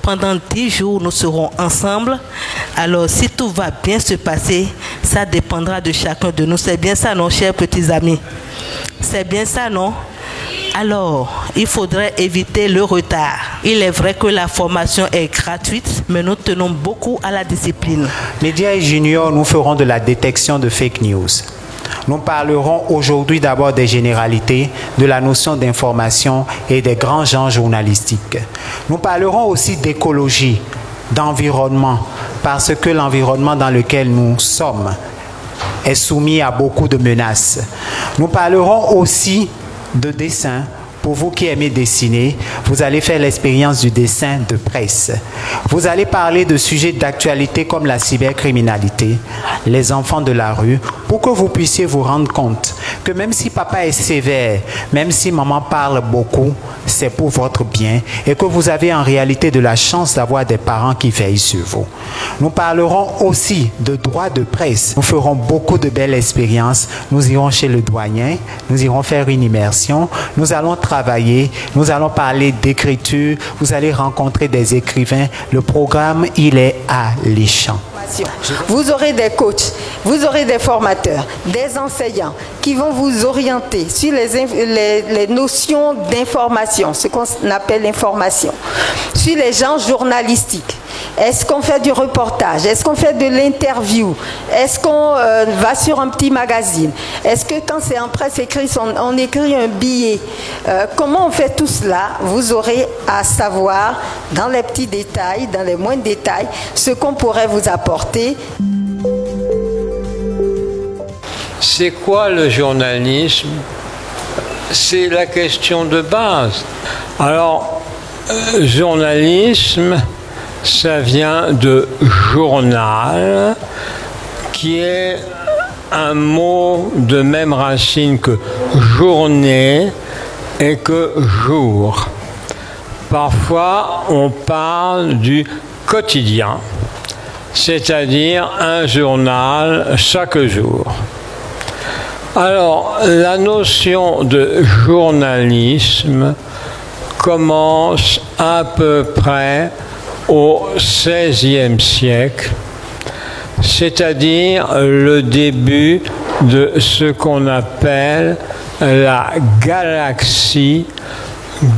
pendant 10 jours, nous serons ensemble. Alors, si tout va bien se passer, ça dépendra de chacun de nous. C'est bien ça, non, chers petits amis? C'est bien ça, non? Alors, il faudrait éviter le retard. Il est vrai que la formation est gratuite, mais nous tenons beaucoup à la discipline. Média et Junior, nous ferons de la détection de fake news. Nous parlerons aujourd'hui d'abord des généralités, de la notion d'information et des grands genres journalistiques. Nous parlerons aussi d'écologie, d'environnement, parce que l'environnement dans lequel nous sommes est soumis à beaucoup de menaces. Nous parlerons aussi de dessin. Pour vous qui aimez dessiner, vous allez faire l'expérience du dessin de presse. Vous allez parler de sujets d'actualité comme la cybercriminalité, les enfants de la rue, pour que vous puissiez vous rendre compte que même si papa est sévère, même si maman parle beaucoup, c'est pour votre bien et que vous avez en réalité de la chance d'avoir des parents qui veillent sur vous. Nous parlerons aussi de droit de presse. Nous ferons beaucoup de belles expériences. Nous irons chez le douanier, nous irons faire une immersion, nous allons travailler, nous allons parler d'écriture, vous allez rencontrer des écrivains. Le programme, il est alléchant. Vous aurez des coachs, vous aurez des formateurs, des enseignants qui vont vous orienter sur les notions d'information, ce qu'on appelle l'information, sur les genres journalistiques. Est-ce qu'on fait du reportage? Est-ce qu'on fait de l'interview? Est-ce qu'on va sur un petit magazine? Est-ce que quand c'est en presse écrite, on écrit un billet? Comment on fait tout cela? Vous aurez à savoir dans les petits détails, dans les moindres détails, ce qu'on pourrait vous apporter. C'est quoi le journalisme? C'est la question de base. Alors, journalisme, ça vient de journal, qui est un mot de même racine que journée et que jour. Parfois, on parle du quotidien, c'est-à-dire un journal chaque jour. Alors, la notion de journalisme commence à peu près au XVIe siècle, c'est-à-dire le début de ce qu'on appelle la galaxie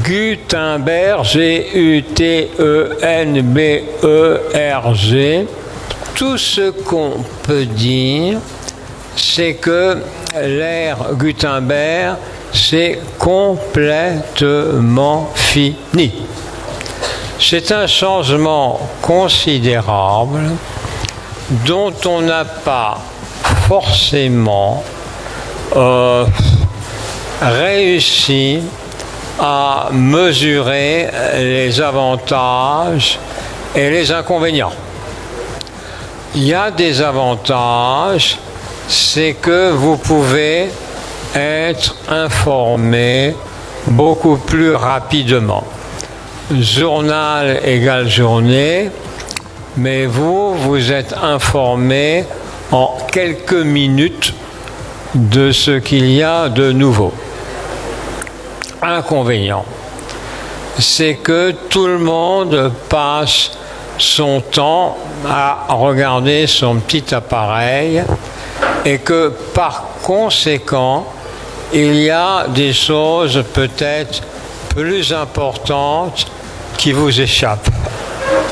Gutenberg, G-U-T-E-N-B-E-R-G. Tout ce qu'on peut dire, c'est que l'ère Gutenberg, c'est complètement fini. C'est un changement considérable dont on n'a pas forcément réussi à mesurer les avantages et les inconvénients. Il y a des avantages, c'est que vous pouvez être informé beaucoup plus rapidement. Journal égale journée, mais vous êtes informé en quelques minutes de ce qu'il y a de nouveau. Inconvénient, c'est que tout le monde passe son temps à regarder son petit appareil et que par conséquent, il y a des choses peut-être plus importantes qui vous échappent.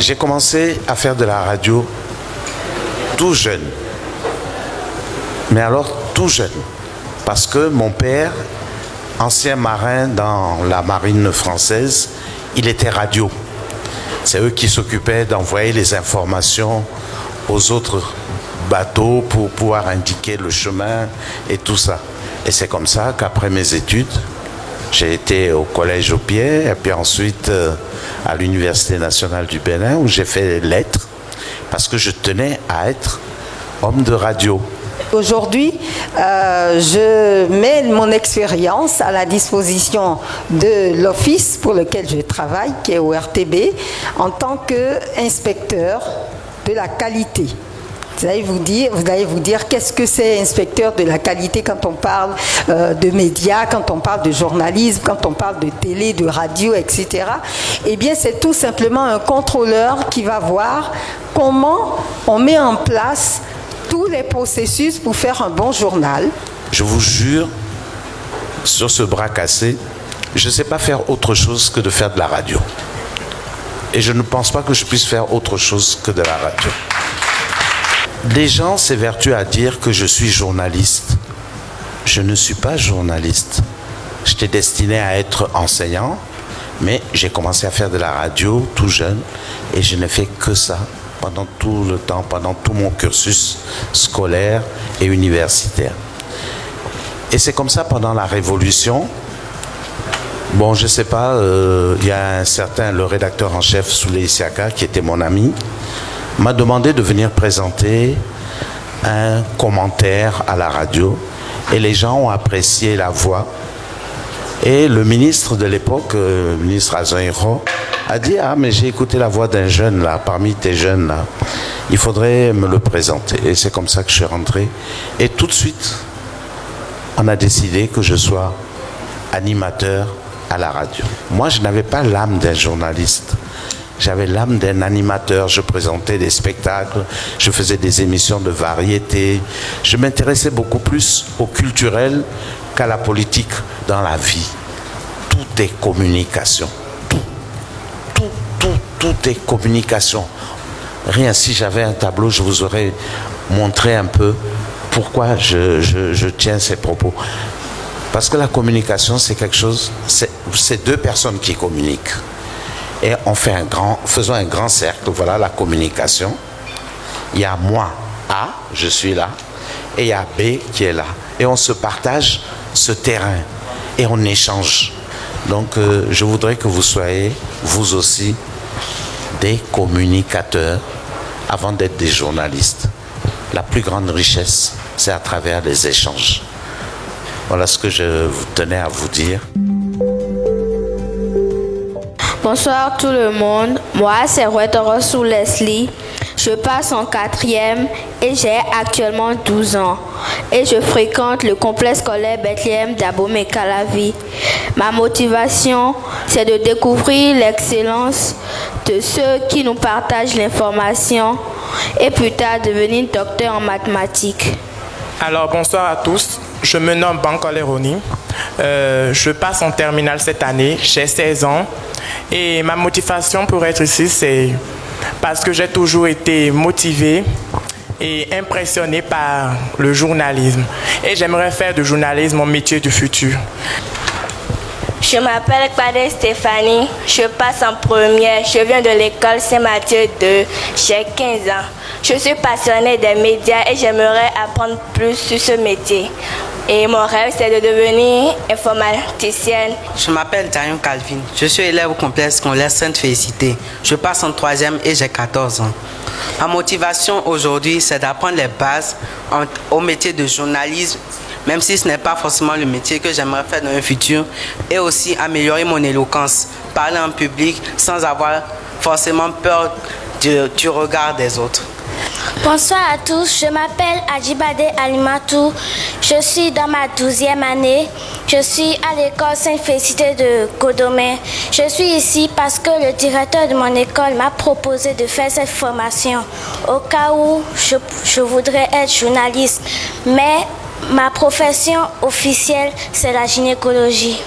J'ai commencé à faire de la radio tout jeune. Mais alors tout jeune. Parce que mon père, ancien marin dans la marine française, il était radio. C'est eux qui s'occupaient d'envoyer les informations aux autres bateaux pour pouvoir indiquer le chemin et tout ça. Et c'est comme ça qu'après mes études, j'ai été au collège au pied et puis ensuite à l'Université nationale du Bénin où j'ai fait lettres parce que je tenais à être homme de radio. Aujourd'hui, je mets mon expérience à la disposition de l'office pour lequel je travaille, qui est au RTB, en tant qu'inspecteur de la qualité. Vous allez vous dire qu'est-ce que c'est inspecteur de la qualité quand on parle de médias, quand on parle de journalisme, quand on parle de télé, de radio, etc. Eh bien, c'est tout simplement un contrôleur qui va voir comment on met en place tous les processus pour faire un bon journal. Je vous jure, sur ce bras cassé, je ne sais pas faire autre chose que de faire de la radio. Et je ne pense pas que je puisse faire autre chose que de la radio. Les gens s'évertuent à dire que je suis journaliste. Je ne suis pas journaliste. J'étais destiné à être enseignant, mais j'ai commencé à faire de la radio tout jeune et je n'ai fait que ça pendant tout le temps, pendant tout mon cursus scolaire et universitaire. Et c'est comme ça pendant la Révolution. Bon, je ne sais pas, il y a un certain, le rédacteur en chef, Souley Isiaka, qui était mon ami, m'a demandé de venir présenter un commentaire à la radio. Et les gens ont apprécié la voix. Et le ministre de l'époque, le ministre Azoïro, a dit « Ah, mais j'ai écouté la voix d'un jeune là, parmi tes jeunes là. Il faudrait me le présenter. » Et c'est comme ça que je suis rentré. Et tout de suite, on a décidé que je sois animateur à la radio. Moi, je n'avais pas l'âme d'un journaliste. J'avais l'âme d'un animateur. Je présentais des spectacles, je faisais des émissions de variété. Je m'intéressais beaucoup plus au culturel qu'à la politique dans la vie. Tout est communication. Tout est communication. Rien, si j'avais un tableau, je vous aurais montré un peu pourquoi je tiens ces propos. Parce que la communication, c'est quelque chose, c'est deux personnes qui communiquent. Et on fait faisons un grand cercle, voilà la communication. Il y a moi, A, je suis là, et il y a B qui est là. Et on se partage ce terrain et on échange. Donc je voudrais que vous soyez, vous aussi, des communicateurs avant d'être des journalistes. La plus grande richesse, c'est à travers les échanges. Voilà ce que je tenais à vous dire. Bonsoir tout le monde, moi c'est Rwetorosu Leslie, je passe en 4e et j'ai actuellement 12 ans et je fréquente le complexe scolaire Bethléem d'Abomey-Calavi. Ma motivation c'est de découvrir l'excellence de ceux qui nous partagent l'information et plus tard devenir docteur en mathématiques. Alors bonsoir à tous, je me nomme Bankole Roni, je passe en terminale cette année, j'ai 16 ans et ma motivation pour être ici c'est parce que j'ai toujours été motivé et impressionné par le journalisme et j'aimerais faire du journalisme mon métier du futur. Je m'appelle Kade Stéphanie, je passe en première, je viens de l'école Saint-Mathieu 2, j'ai 15 ans. Je suis passionnée des médias et j'aimerais apprendre plus sur ce métier. Et mon rêve, c'est de devenir informaticienne. Je m'appelle Daniel Calvin, je suis élève au complexe scolaire Sainte-Félicité. Je passe en 3e et j'ai 14 ans. Ma motivation aujourd'hui, c'est d'apprendre les bases au métier de journalisme, même si ce n'est pas forcément le métier que j'aimerais faire dans le futur, et aussi améliorer mon éloquence, parler en public sans avoir forcément peur du regard des autres. Bonsoir à tous, je m'appelle Adjibade Alimatou, je suis dans ma 12e année, je suis à l'école Sainte-Félicité de Godomé. Je suis ici parce que le directeur de mon école m'a proposé de faire cette formation au cas où je voudrais être journaliste, mais ma profession officielle c'est la gynécologie.